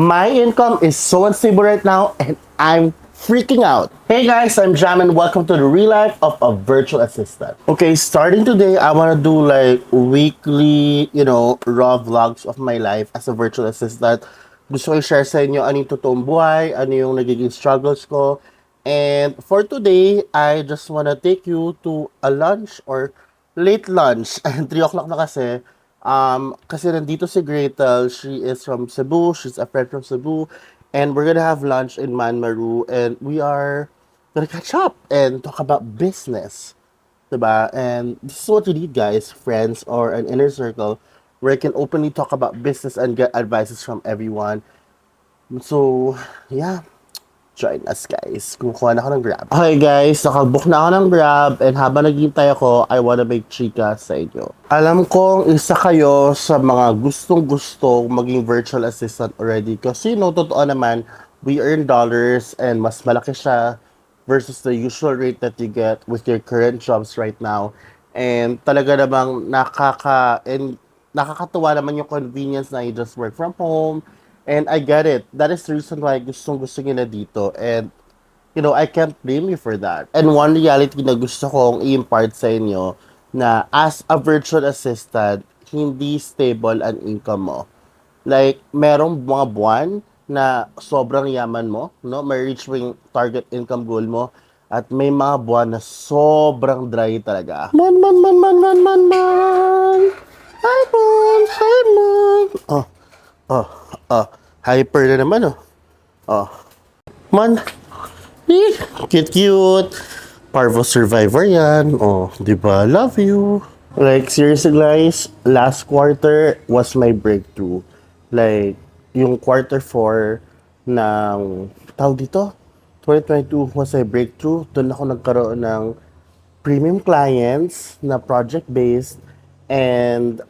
My income is so unstable right now and I'm freaking out. Hey guys, I'm Jam and welcome to the real life of a virtual assistant. Okay, starting today, I want to do like weekly, raw vlogs of my life as a virtual assistant. Gusto ko i-share sa inyo ano yung totoong buhay, ano yung nagiging struggles ko. And for today, I just want to take you to a lunch or late lunch. 3 o'clock na kasi. Kasi nandito si Gretel, she is from Cebu, she's a friend from Cebu, and we're gonna have lunch in Manmaru, and we are gonna catch up and talk about business, diba? And this is what you need, guys, friends or an inner circle where you can openly talk about business and get advices from everyone. So, yeah. Join us, guys. Kumukuha na ako ng Grab. Okay, guys. Nakabook na ako ng Grab. And habang naghihintay ako, I wanna make chika sa inyo. Alam kong isa kayo sa mga gustong-gusto maging virtual assistant already. Kasi, totoo naman, we earn dollars and mas malaki siya versus the usual rate that you get with your current jobs right now. And talaga namang nakakatuwa naman yung convenience na you just work from home. And I get it. That is the reason why gusto nyo na dito. And, I can't blame you for that. And one reality na gusto kong i-impart sa inyo na as a virtual assistant, hindi stable ang income mo. Like, merong mga buwan na sobrang yaman mo, no? May reach mo yung target income goal mo. At may mga buwan na sobrang dry talaga. Man. Hi, man. Hi, man. Hyper na naman, Man, cute. Parvo survivor yan. Di ba? Love you. Like, seriously, guys, last quarter was my breakthrough. Like, yung quarter 4 ng, tawag dito, 2022 was my breakthrough. Doon ako nagkaroon ng premium clients na project-based and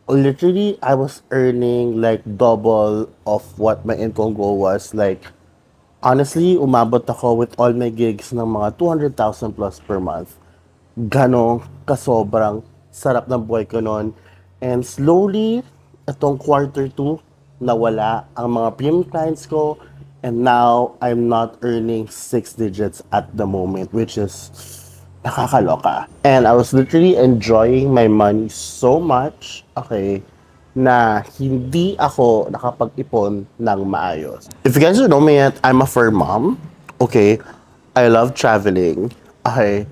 literally, I was earning like double of what my income goal was. Like, honestly, umabot ako with all my gigs ng mga 200,000 plus per month. Ganong kasobrang sarap ng buhay ko noon. And slowly, itong quarter 2, nawala ang mga premium clients ko. And now, I'm not earning 6 digits at the moment, which is nakakaloka. And I was literally enjoying my money so much, okay, na hindi ako nakapag-ipon ng maayos. If you guys don't know me yet, I'm a fur mom, okay? I love traveling, okay?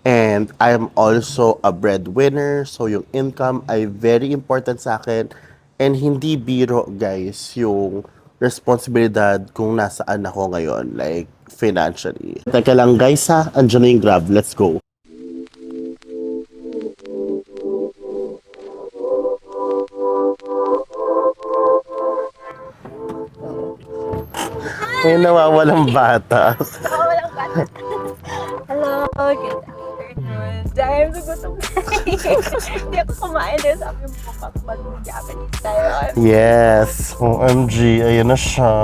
And I'm also a breadwinner, so yung income ay very important sa akin. And hindi biro, guys, yung responsibilidad kung nasaan ako ngayon, like, financially. Teka lang, guys, ha? Andiyan na yung Grab. Let's go. May nawawalang bata. Nawawalang bata. Hello, good afternoon. Dahil gutom na. Hindi ako kumain dahil sabi mo mag-Japanese tayo. Yes, OMG, ayun na siya.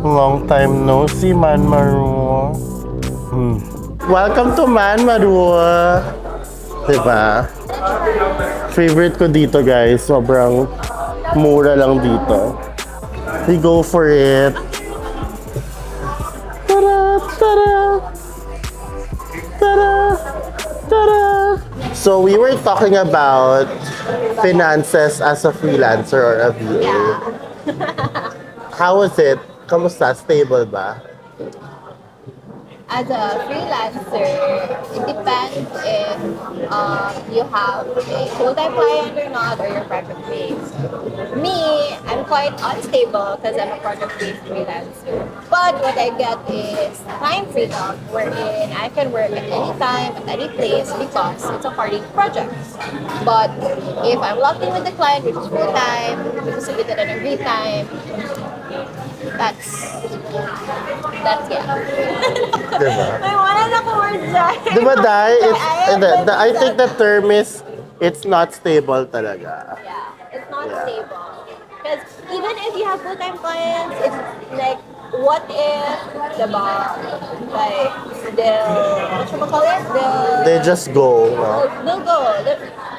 Long time no see, Manmaru. Welcome to Manmaru. Diba? Favorite ko dito, guys. Sobrang mura lang dito. We go for it. Tada, tada. Tada, tada. So we were talking about finances as a freelancer or a VA. How was it? Kamusta? Stable ba? As a freelancer, it depends if you have a full-time client or not, or you're project-based. Me, I'm quite unstable because I'm a project-based freelancer. But what I get is time freedom, wherein I can work at any time, at any place, because it's a party project. But if I'm locked in with the client, which is full-time, because we did it every time, that's yeah. Diba? May wala na ko word dyan. Diba, Dai? I think the term is, it's not stable talaga. Yeah, it's not stable. Because even if you have full-time clients, it's like, what if, diba, like, they'll, what you call it? They just go, no? They'll go.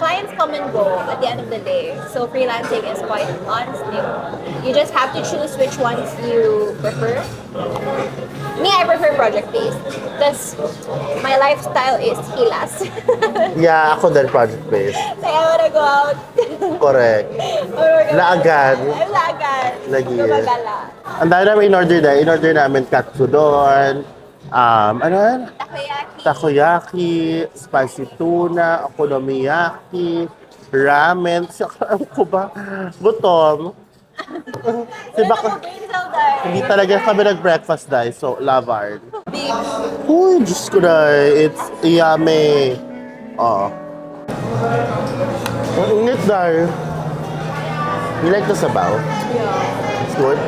clients come and go at the end of the day. So freelancing is quite unstable. You just have to choose which ones you prefer. Me, I prefer project-based because my lifestyle is hilas. Yeah, ako din project-based. So I wanna go out. Correct. Laagan. Ay, laagan. Lagi. Gumagala. Ang dami namin in-order na. In-order namin katsudon, ano yan? Takoyaki. Takoyaki, spicy tuna, okonomiyaki, ramen. Ano ko ba? Gutom. Si Wala baka, na brain cell dahil. hindi talaga kami nag-breakfast dahil, so lavard. Beef. Uy, Diyos ko na, it's yummy. Oo. Ang init dahil. You like the sabaw? Yeah. It's good.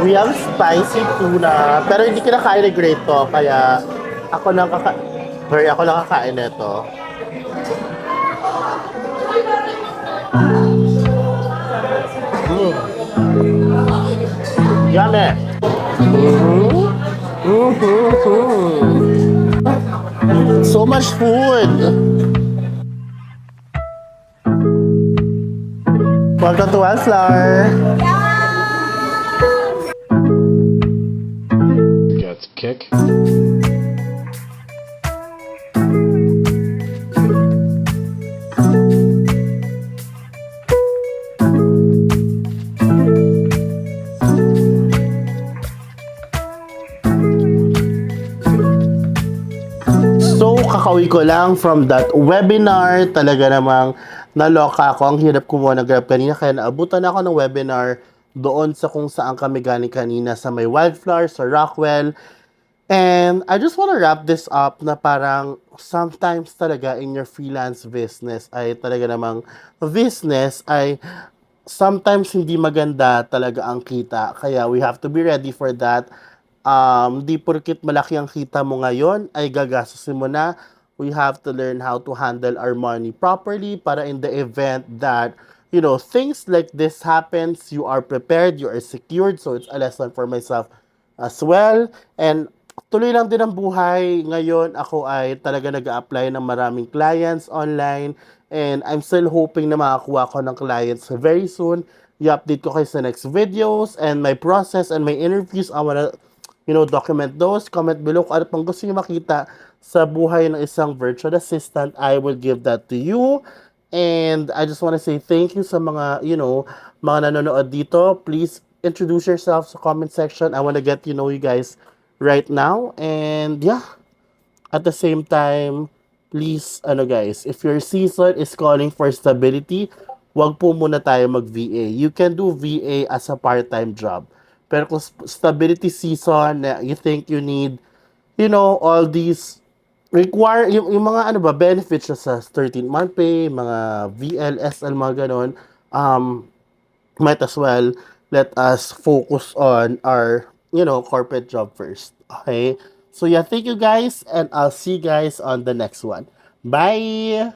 We have spicy tuna, pero hindi kinakain ni Great to, kaya ako lang kakain nito. Yummy! So much food! Welcome to Wildflower! Got the kick. So, kakauwi ko lang from that webinar. Talaga namang naloka ako. Ang hirap kumuha ng Grab kanina. Kaya naabutan ako ng webinar doon sa kung saan kami galing kanina sa may Wildflower, sa Rockwell. And I just want to wrap this up na parang sometimes talaga in your freelance business ay talaga namang business ay sometimes hindi maganda talaga ang kita. Kaya we have to be ready for that. Di porkit malaki ang kita mo ngayon, ay gagastusin mo na. We have to learn how to handle our money properly para in the event that, you know, things like this happens, you are prepared, you are secured. So it's a lesson for myself as well. And tuloy lang din ang buhay. Ngayon, ako ay talaga nag-a-apply ng maraming clients online. And I'm still hoping na makakuha ko ng clients very soon. I-update ko kayo sa next videos and my process and my interviews. I wanna, you know, document those. Comment below kung ano pang gusto nyo makita sa buhay ng isang virtual assistant. I will give that to you. And I just want to say thank you sa mga, you know, mga nanonood dito. Please introduce yourself sa comment section. I want to get to know you guys right now. And yeah, at the same time, please, ano guys, if your season is calling for stability, wag po muna tayo mag-VA. You can do VA as a part-time job. Pero kung stability season na you think you need, you know, all these yung mga ano ba, benefits sa 13th month pay, mga VL, SL, mga ganon, might as well let us focus on our, you know, corporate job first. Okay? So yeah, thank you guys, and I'll see you guys on the next one. Bye!